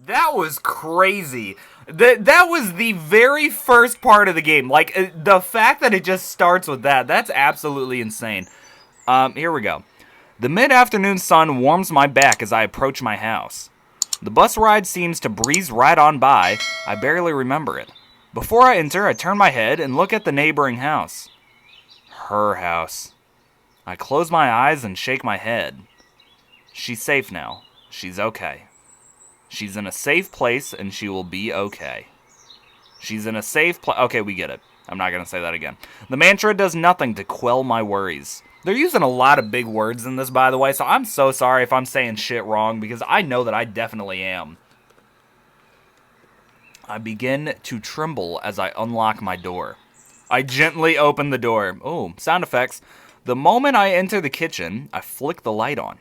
That was crazy. That was the very first part of the game. Like, the fact that it just starts with that's absolutely insane. Here we go. The mid-afternoon sun warms my back as I approach my house. The bus ride seems to breeze right on by. I barely remember it. Before I enter, I turn my head and look at the neighboring house. Her house. I close my eyes and shake my head. She's safe now. She's okay. She's in a safe place and she will be okay. She's in a safe place. Okay, we get it. I'm not going to say that again. The mantra does nothing to quell my worries. They're using a lot of big words in this, by the way, so I'm so sorry if I'm saying shit wrong, because I know that I definitely am. I begin to tremble as I unlock my door. I gently open the door. Oh, sound effects. The moment I enter the kitchen, I flick the light on.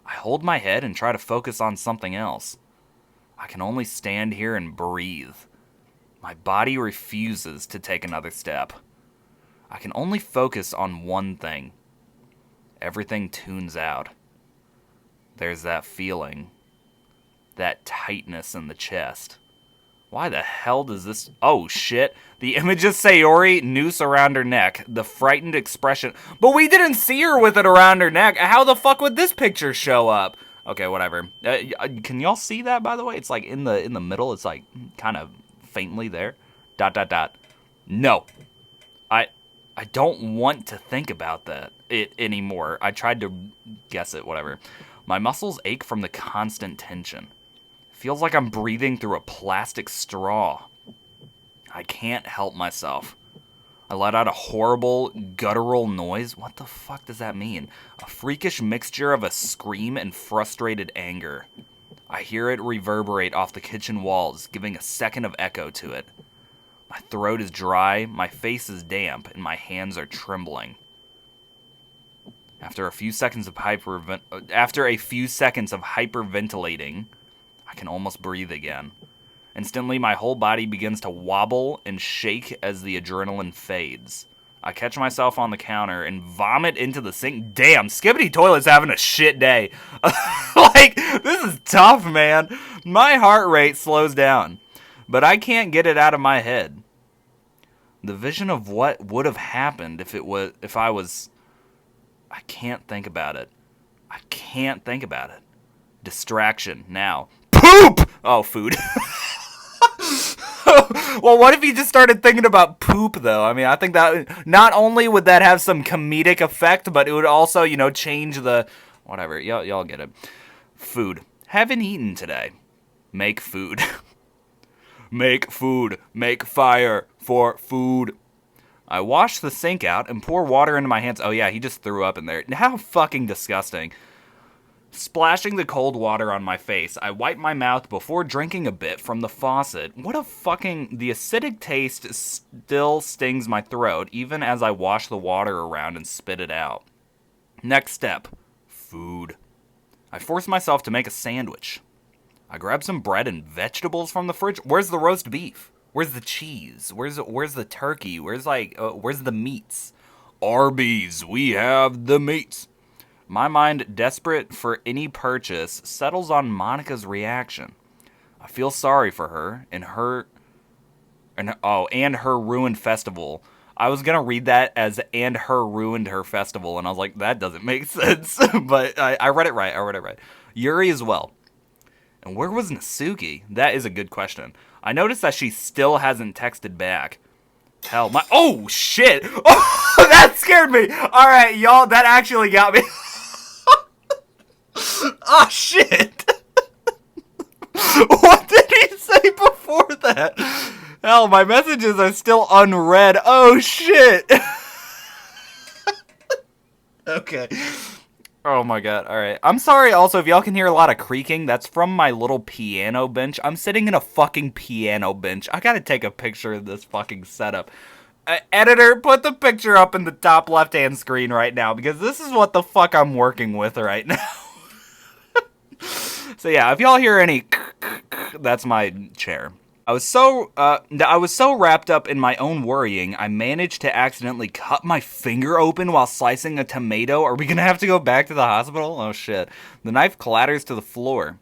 I hold my head and try to focus on something else. I can only stand here and breathe. My body refuses to take another step. I can only focus on one thing. Everything tunes out. There's that feeling. That tightness in the chest. Why the hell does this... Oh, shit. The image of Sayori, noose around her neck. The frightened expression. But we didn't see her with it around her neck. How the fuck would this picture show up? Okay, whatever. Can y'all see that, by the way? It's like in the middle. It's like kind of faintly there. ... No. I don't want to think about it anymore. I tried to guess it, whatever. My muscles ache from the constant tension. Feels like I'm breathing through a plastic straw. I can't help myself. I let out a horrible, guttural noise. What the fuck does that mean? A freakish mixture of a scream and frustrated anger. I hear it reverberate off the kitchen walls, giving a second of echo to it. My throat is dry, my face is damp, and my hands are trembling. After a few seconds of hyperventilating, I can almost breathe again. Instantly, my whole body begins to wobble and shake as the adrenaline fades. I catch myself on the counter and vomit into the sink. Damn, Skibbity Toilet's having a shit day. Like, this is tough, man. My heart rate slows down, but I can't get it out of my head. The vision of what would have happened if I was... I can't think about it. I can't think about it. Distraction, now. Poop! Oh, food. Well, what if you just started thinking about poop, though? I mean, I think that not only would that have some comedic effect, but it would also, change the... Whatever, y'all get it. Food. Haven't eaten today. Make food. Make food. Make fire for food. I wash the sink out and pour water into my hands. Oh yeah, he just threw up in there. How fucking disgusting. Splashing the cold water on my face, I wipe my mouth before drinking a bit from the faucet. What a fucking... The acidic taste still stings my throat, even as I wash the water around and spit it out. Next step. Food. I force myself to make a sandwich. I grab some bread and vegetables from the fridge. Where's the roast beef? Where's the cheese? Where's the turkey? Where's the meats? Arby's, we have the meats. My mind, desperate for any purchase, settles on Monica's reaction. I feel sorry for her and her ruined festival. I was gonna read that as "and her ruined her festival," and I was like, that doesn't make sense. But I read it right. Yuri as well. And where was Natsuki? That is a good question. I noticed that she still hasn't texted back. Hell, oh shit! Oh, that scared me. All right, y'all, that actually got me. Oh shit! What did he say before that? Hell, my messages are still unread. Oh shit! Okay. Oh my god, alright. I'm sorry also if y'all can hear a lot of creaking. That's from my little piano bench. I'm sitting in a fucking piano bench. I gotta take a picture of this fucking setup. Editor, put the picture up in the top left-hand screen right now, because this is what the fuck I'm working with right now. So yeah, if y'all hear any that's my chair. I was so wrapped up in my own worrying, I managed to accidentally cut my finger open while slicing a tomato. Are we gonna have to go back to the hospital? Oh shit. The knife clatters to the floor.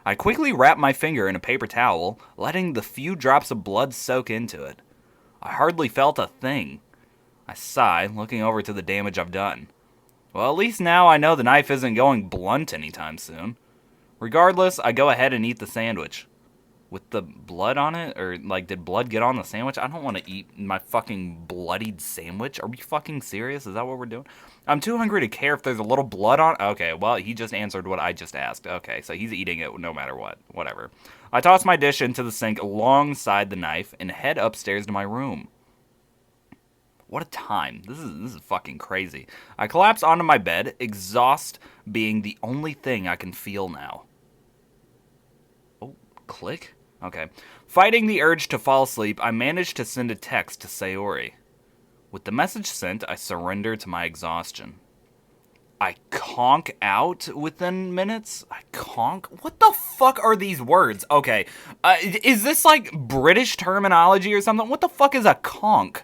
I quickly wrap my finger in a paper towel, letting the few drops of blood soak into it. I hardly felt a thing. I sigh, looking over to the damage I've done. Well, at least now I know the knife isn't going blunt anytime soon. Regardless, I go ahead and eat the sandwich. With the blood on it? Or, like, did blood get on the sandwich? I don't want to eat my fucking bloodied sandwich. Are we fucking serious? Is that what we're doing? I'm too hungry to care if there's a little blood on it. Okay, well, he just answered what I just asked. Okay, so he's eating it no matter what. Whatever. I toss my dish into the sink alongside the knife and head upstairs to my room. What a time. This is fucking crazy. I collapse onto my bed, exhaust being the only thing I can feel now. Oh, click? Okay. Fighting the urge to fall asleep, I manage to send a text to Sayori. With the message sent, I surrender to my exhaustion. I conk out within minutes? I conk? What the fuck are these words? Okay. Is this like British terminology or something? What the fuck is a conk?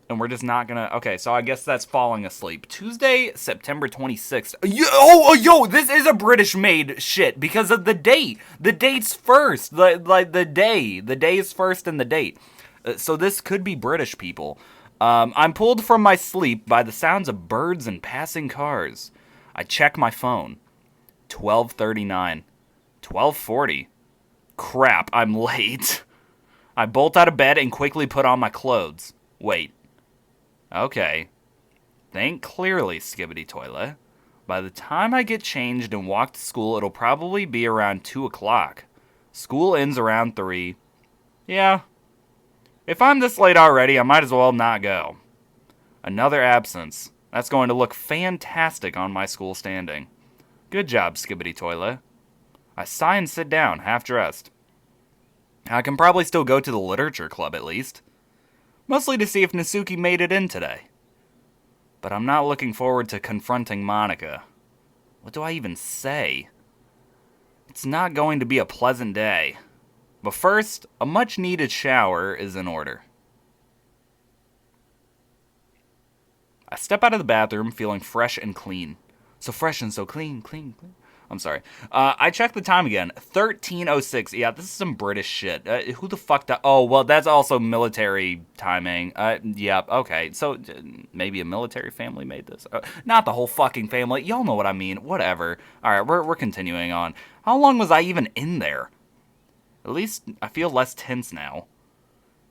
And we're just not gonna... Okay, so I guess that's falling asleep. Tuesday, September 26th. Yo, this is a British-made shit because of the date. The date's first. The day. The day is first and the date. So this could be British, people. I'm pulled from my sleep by the sounds of birds and passing cars. I check my phone. 12:39. 12:40. Crap, I'm late. I bolt out of bed and quickly put on my clothes. Wait. Okay. Think clearly, Skibbity Toilet. By the time I get changed and walk to school, it'll probably be around 2 o'clock. School ends around 3. Yeah. If I'm this late already, I might as well not go. Another absence. That's going to look fantastic on my school standing. Good job, Skibbity Toilet. I sigh and sit down, half-dressed. I can probably still go to the literature club at least. Mostly to see if NATSUKI made it in today. But I'm not looking forward to confronting Monika. What do I even say? It's not going to be a pleasant day. But first, a much-needed shower is in order. I step out of the bathroom feeling fresh and clean. So fresh and so clean. I'm sorry. I checked the time again. 13:06. Yeah, this is some British shit. Who the fuck... Oh, well, that's also military timing. Yeah, okay. So, maybe a military family made this. Not the whole fucking family. Y'all know what I mean. Whatever. Alright, we're continuing on. How long was I even in there? At least, I feel less tense now.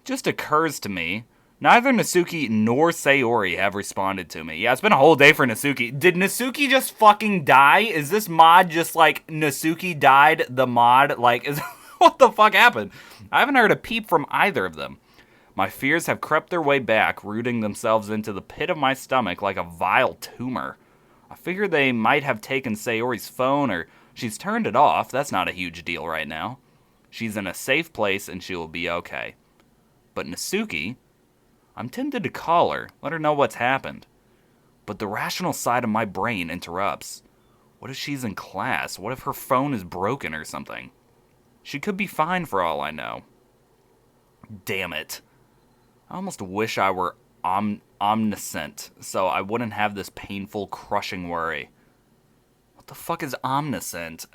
Just occurs to me... Neither NATSUKI nor Sayori have responded to me. Yeah, it's been a whole day for NATSUKI. Did NATSUKI just fucking die? Is this mod just like NATSUKI died, the mod? Like, what the fuck happened? I haven't heard a peep from either of them. My fears have crept their way back, rooting themselves into the pit of my stomach like a vile tumor. I figured they might have taken Sayori's phone or she's turned it off. That's not a huge deal right now. She's in a safe place and she will be okay. But NATSUKI... I'm tempted to call her, let her know what's happened. But the rational side of my brain interrupts. What if she's in class? What if her phone is broken or something? She could be fine for all I know. Damn it. I almost wish I were omniscient, so I wouldn't have this painful, crushing worry. What the fuck is omniscient?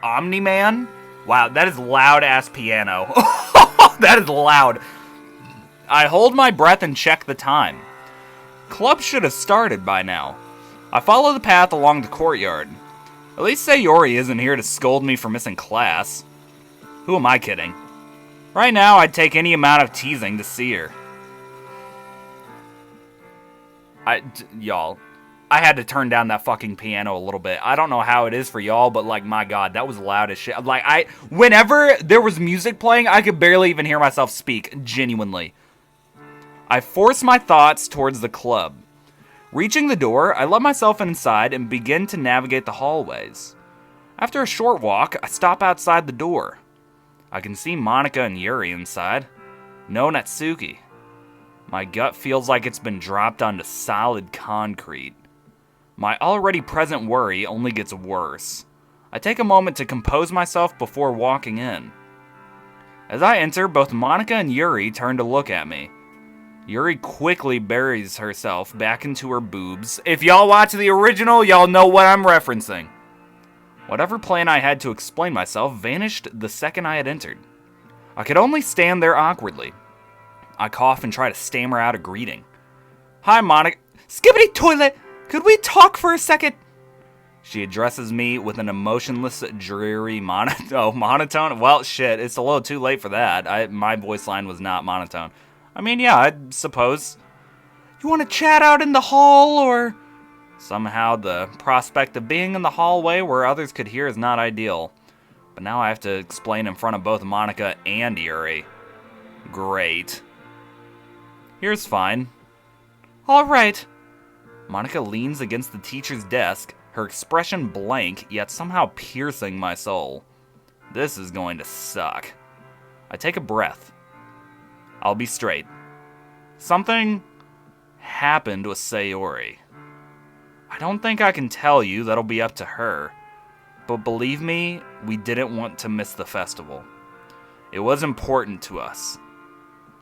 Omni-Man? Wow, that is loud-ass piano. That is loud. I hold my breath and check the time. Club should have started by now. I follow the path along the courtyard. At least Sayori isn't here to scold me for missing class. Who am I kidding? Right now, I'd take any amount of teasing to see her. Y'all, I had to turn down that fucking piano a little bit. I don't know how it is for y'all, but like, my god, that was loud as shit. Like, whenever there was music playing, I could barely even hear myself speak, genuinely. I force my thoughts towards the club. Reaching the door, I let myself inside and begin to navigate the hallways. After a short walk, I stop outside the door. I can see Monika and Yuri inside. No NATSUKI. My gut feels like it's been dropped onto solid concrete. My already present worry only gets worse. I take a moment to compose myself before walking in. As I enter, both Monika and Yuri turn to look at me. Yuri quickly buries herself back into her boobs. If y'all watch the original, y'all know what I'm referencing. Whatever plan I had to explain myself vanished the second I had entered. I could only stand there awkwardly. I cough and try to stammer out a greeting. Hi, Monica. Skibbity toilet! Could we talk for a second? She addresses me with an emotionless, dreary monotone. Well, shit, it's a little too late for that. My voice line was not monotone. I mean, yeah, I suppose. You want to chat out in the hall, or... Somehow, the prospect of being in the hallway where others could hear is not ideal. But now I have to explain in front of both Monica and Yuri. Great. Here's fine. All right. Monica leans against the teacher's desk, her expression blank, yet somehow piercing my soul. This is going to suck. I take a breath. I'll be straight. Something happened with Sayori. I don't think I can tell you, that'll be up to her. But believe me, we didn't want to miss the festival. It was important to us.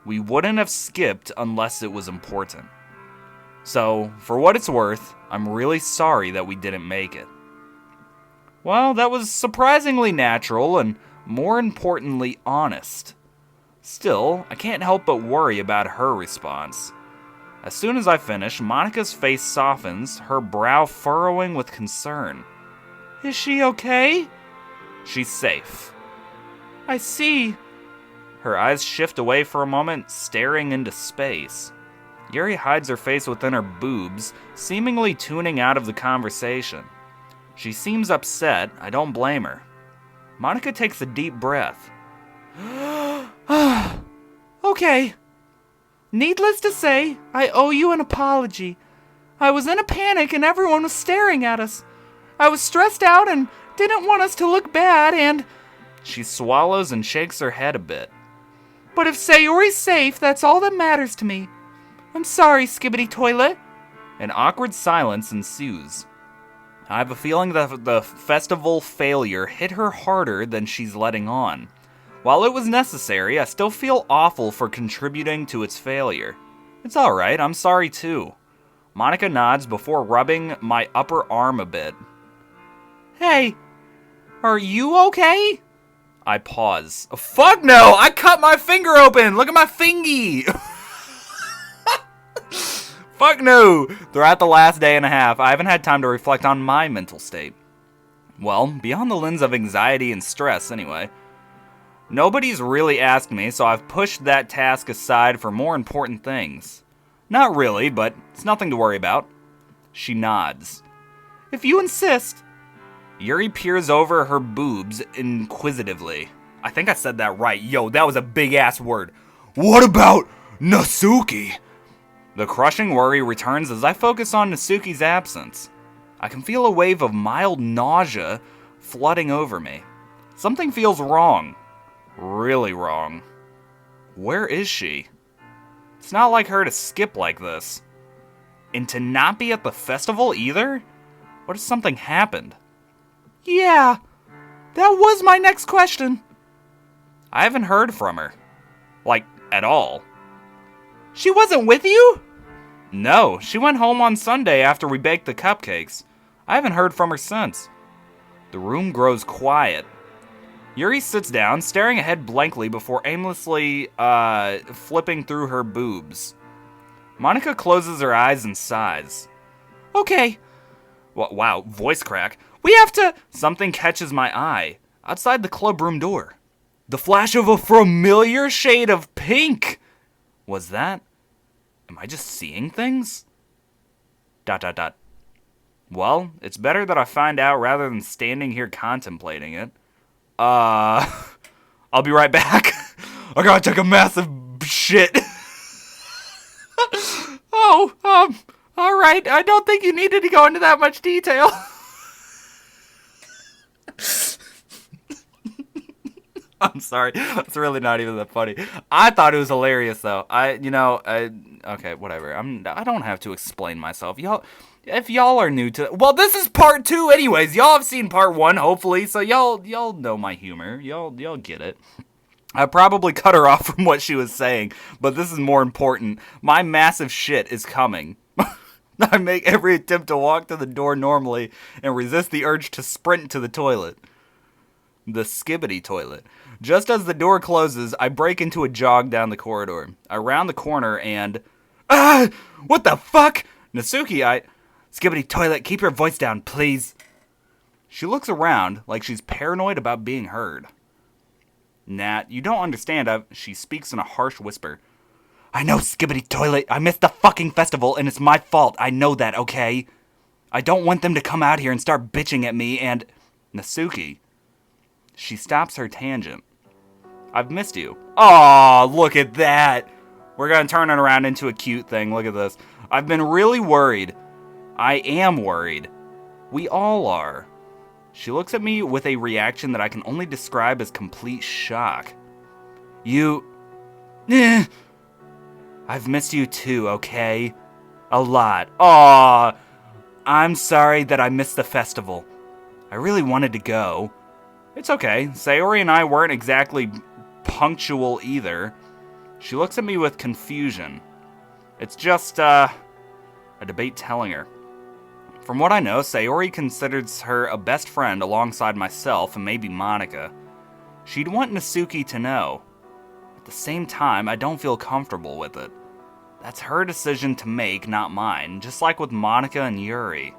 We wouldn't have skipped unless it was important. So, for what it's worth, I'm really sorry that we didn't make it. Well, that was surprisingly natural and, more importantly, honest. Still, I can't help but worry about her response. As soon as I finish, Monica's face softens, her brow furrowing with concern. Is she okay? She's safe. I see. Her eyes shift away for a moment, staring into space. Yuri hides her face within her boobs, seemingly tuning out of the conversation. She seems upset. I don't blame her. Monica takes a deep breath. Okay. Needless to say, I owe you an apology. I was in a panic and everyone was staring at us. I was stressed out and didn't want us to look bad and... She swallows and shakes her head a bit. But if Sayori's safe, that's all that matters to me. I'm sorry, Skibbity Toilet. An awkward silence ensues. I have a feeling that the festival failure hit her harder than she's letting on. While it was necessary, I still feel awful for contributing to its failure. It's alright, I'm sorry too. Monica nods before rubbing my upper arm a bit. Hey, are you okay? I pause. Oh, fuck no! I cut my finger open! Look at my fingy! Fuck no! Throughout the last day and a half, I haven't had time to reflect on my mental state. Well, beyond the lens of anxiety and stress, anyway. Nobody's really asked me, so I've pushed that task aside for more important things. Not really, but it's nothing to worry about. She nods. If you insist. Yuri peers over her boobs inquisitively. I think I said that right. Yo, that was a big-ass word. What about NATSUKI? The crushing worry returns as I focus on NATSUKI's absence. I can feel a wave of mild nausea flooding over me. Something feels wrong. Really wrong. Where is she? It's not like her to skip like this. And to not be at the festival either? What if something happened? Yeah, that was my next question. I haven't heard from her. Like, at all. She wasn't with you? No, she went home on Sunday after we baked the cupcakes. I haven't heard from her since. The room grows quiet. Yuri sits down, staring ahead blankly before aimlessly, flipping through her boobs. Monica closes her eyes and sighs. Okay. Wow, voice crack. We have to... Something catches my eye. Outside the clubroom door. The flash of a familiar shade of pink. Was that... Am I just seeing things? ... Well, it's better that I find out rather than standing here contemplating it. I'll be right back. I gotta take a massive shit. Alright. I don't think you needed to go into that much detail. I'm sorry. It's really not even that funny. I thought it was hilarious, though. Okay, whatever. I don't have to explain myself. If y'all are new to... Well, this is part 2 anyways. Y'all have seen part 1, hopefully, so y'all know my humor. Y'all get it. I probably cut her off from what she was saying, but this is more important. My massive shit is coming. I make every attempt to walk to the door normally and resist the urge to sprint to the toilet. The skibbity toilet. Just as the door closes, I break into a jog down the corridor. I round the corner and... Ah! What the fuck? Natsuki, Skibbity toilet, keep your voice down, please. She looks around like she's paranoid about being heard. Nat, you don't understand. She speaks in a harsh whisper. I know, Skibbity toilet. I missed the fucking festival, and it's my fault. I know that, okay? I don't want them to come out here and start bitching at me, and... Natsuki. She stops her tangent. I've missed you. Aw, look at that. We're gonna turn it around into a cute thing. Look at this. I've been really worried. I am worried. We all are. She looks at me with a reaction that I can only describe as complete shock. I've missed you too, okay? A lot. Aw, I'm sorry that I missed the festival. I really wanted to go. It's okay. Sayori and I weren't exactly punctual either. She looks at me with confusion. It's just, a debate telling her. From what I know, Sayori considers her a best friend alongside myself and maybe Monica. She'd want Natsuki to know. At the same time, I don't feel comfortable with it. That's her decision to make, not mine, just like with Monica and Yuri.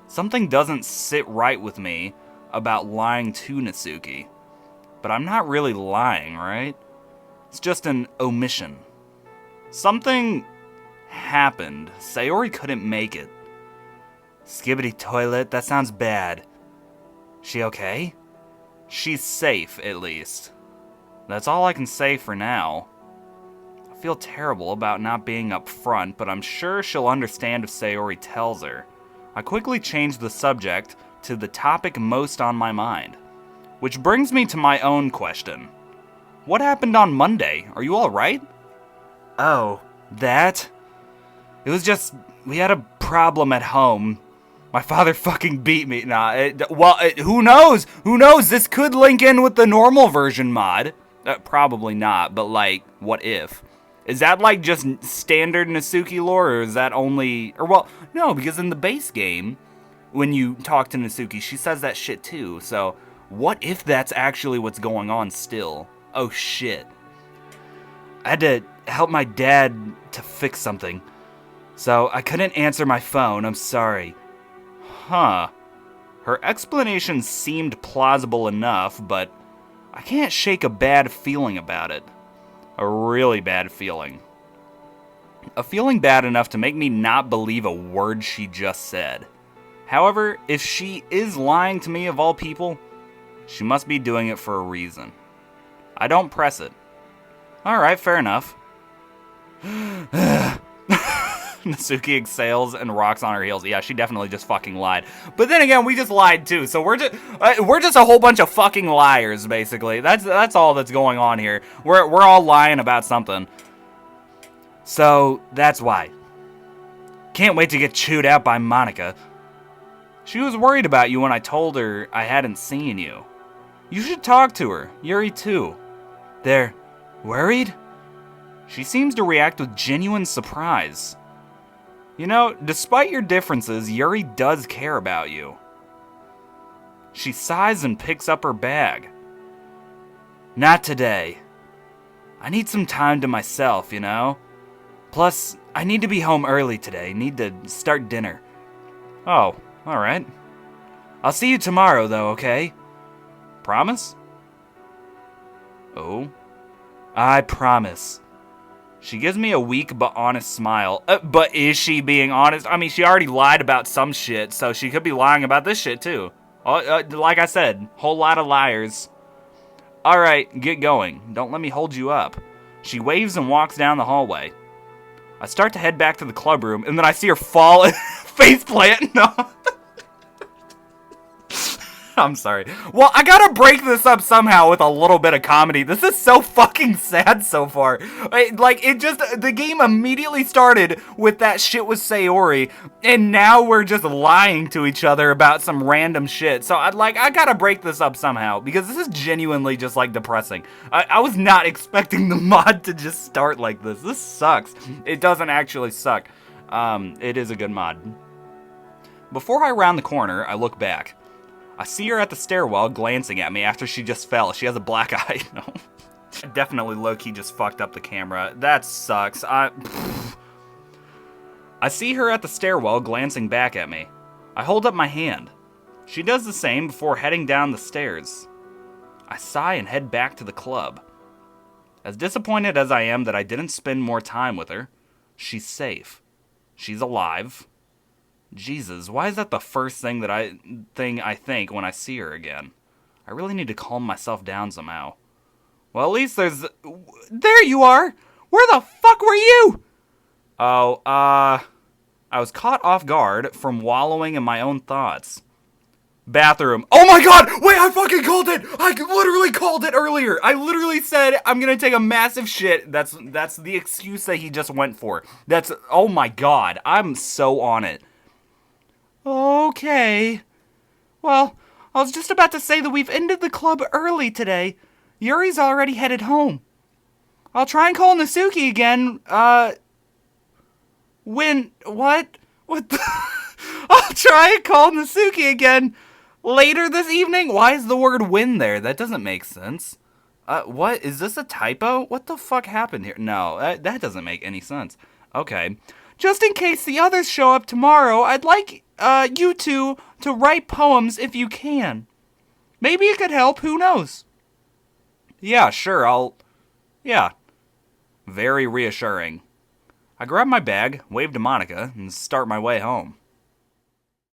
Something doesn't sit right with me about lying to Natsuki. But I'm not really lying, right? It's just an omission. Something happened. Sayori couldn't make it. Skibbity toilet, that sounds bad. She okay? She's safe, at least. That's all I can say for now. I feel terrible about not being up front, but I'm sure she'll understand if Sayori tells her. I quickly change the subject to the topic most on my mind. Which brings me to my own question. What happened on Monday? Are you alright? Oh, that? It was just, we had a problem at home. My father fucking beat me. Who knows? Who knows? This could link in with the normal version mod. Probably not, but like, what if? Is that like just standard Natsuki lore, or is that only... no, because in the base game, when you talk to Natsuki, she says that shit too. So, what if that's actually what's going on still? Oh shit. I had to help my dad to fix something. So, I couldn't answer my phone, I'm sorry. Huh. Her explanation seemed plausible enough, but I can't shake a bad feeling about it. A really bad feeling. A feeling bad enough to make me not believe a word she just said. However, if she is lying to me of all people, she must be doing it for a reason. I don't press it. Alright, fair enough. Natsuki exhales and rocks on her heels. Yeah, she definitely just fucking lied. But then again, we just lied too, so we're just a whole bunch of fucking liars, basically. That's all that's going on here. We're all lying about something. So that's why. Can't wait to get chewed out by Monica. She was worried about you when I told her I hadn't seen you. You should talk to her. Yuri too. They're worried? She seems to react with genuine surprise. You know, despite your differences, Yuri does care about you. She sighs and picks up her bag. Not today. I need some time to myself, you know? Plus, I need to be home early today. Need to start dinner. Oh, alright. I'll see you tomorrow, though, okay? Promise? Oh? I promise. She gives me a weak but honest smile. But is she being honest? I mean, she already lied about some shit, so she could be lying about this shit, too. Like I said, whole lot of liars. Alright, get going. Don't let me hold you up. She waves and walks down the hallway. I start to head back to the club room, and then I see her fall and faceplant. No. I'm sorry. Well, I gotta break this up somehow with a little bit of comedy. This is so fucking sad so far. The game immediately started with that shit with Sayori, and now we're just lying to each other about some random shit. So, I gotta break this up somehow, because this is genuinely just, depressing. I was not expecting the mod to just start like this. This sucks. It doesn't actually suck. It is a good mod. Before I round the corner, I look back. I see her at the stairwell glancing at me after she just fell. She has a black eye. No. Definitely low-key just fucked up the camera. That sucks. I see her at the stairwell glancing back at me. I hold up my hand. She does the same before heading down the stairs. I sigh and head back to the club. As disappointed as I am that I didn't spend more time with her, she's safe. She's alive. Jesus, why is that the first thing I think when I see her again? I really need to calm myself down somehow. Well, at least there you are! Where the fuck were you? Oh, I was caught off guard from wallowing in my own thoughts. Bathroom. Oh my god! Wait, I fucking called it! I literally called it earlier! I literally said I'm gonna take a massive shit. That's the excuse that he just went for. Oh my god. I'm so on it. Okay. Well, I was just about to say that we've ended the club early today. Yuri's already headed home. I'll try and call NATSUKI again, what? What the? I'll try and call NATSUKI again later this evening? Why is the word when there? That doesn't make sense. What? Is this a typo? What the fuck happened here? No, that doesn't make any sense. Okay. Just in case the others show up tomorrow, I'd like, you two to write poems if you can. Maybe it could help, who knows? Yeah, sure, yeah. Very reassuring. I grab my bag, wave to Monica, and start my way home.